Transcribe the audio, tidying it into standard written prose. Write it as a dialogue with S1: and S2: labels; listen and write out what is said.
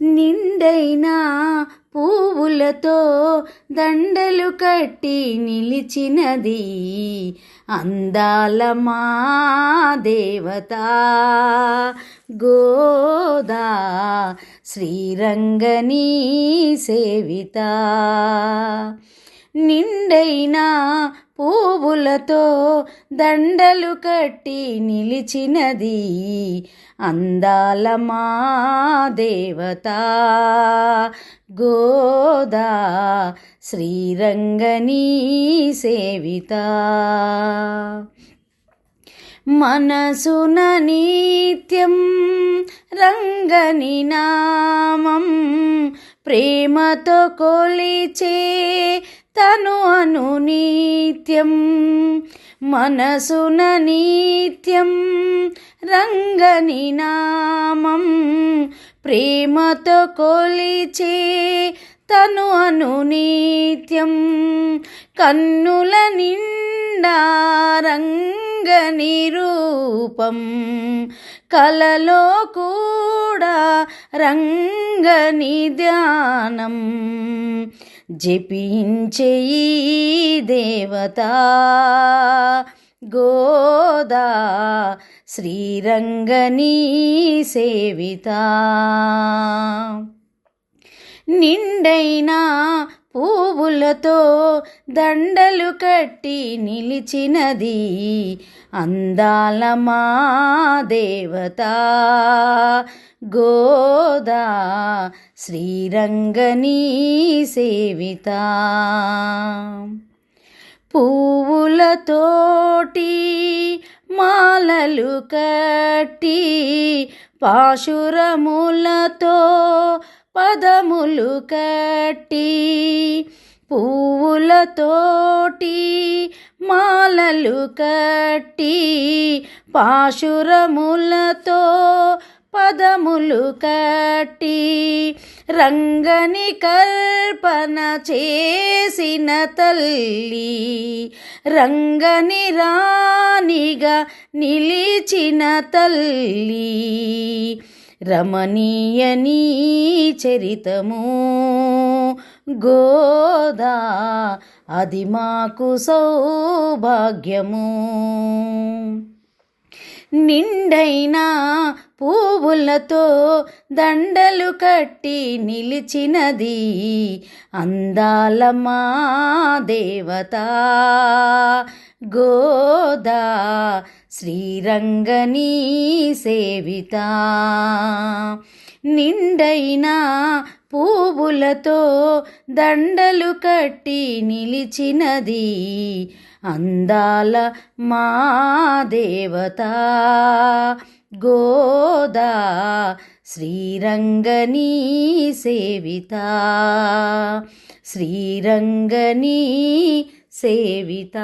S1: నిండైన పువ్వులతో దండలు కట్టి నిలిచినది అందాల మా దేవత గోదా శ్రీరంగనీ సేవిత. నిండైన పువ్వులతో దండలు కట్టి నిలిచినది అందాల మా దేవత గోదా శ్రీరంగనీ సేవిత. మనసున నిత్యం రంగని నామం ప్రేమతో కొలిచే తను అను నిత్యం. మనసున నిత్యం రంగని నామం ప్రేమతో కొలిచే తను అను నిత్యం. కన్నుల నిండా రంగని రూపం కలలో కూడా రంగని ధ్యానం జపించే ఈ దేవత గోదా శ్రీరంగనీ సేవిత. నిండైన పువ్వులతో దండలు కట్టి నిలిచినది అందాల మా దేవత గోదా శ్రీరంగనీ సేవిత. పువ్వులతోటి మాలలు కట్టి పాశురములతో పదములు కట్టి పువ్వులతోటి మాలలు కట్టి పాశురములతో పదములు కట్టి రంగని కల్పన చేసిన తల్లి రంగని రాణిగా నిలిచిన తల్లి. రమణీయనీ చరితము గోదా అది మాకు సౌభాగ్యము. నిండైన పువ్వులతో దండలు కట్టి నిలిచినది అందాల మా దేవత గోదా శ్రీరంగనీ సేవిత. నిండైన పువ్వులతో దండలు కట్టి నిలిచినది అందాల మా దేవత గోదా శ్రీరంగనీ సేవిత శ్రీరంగనీ సేవిత.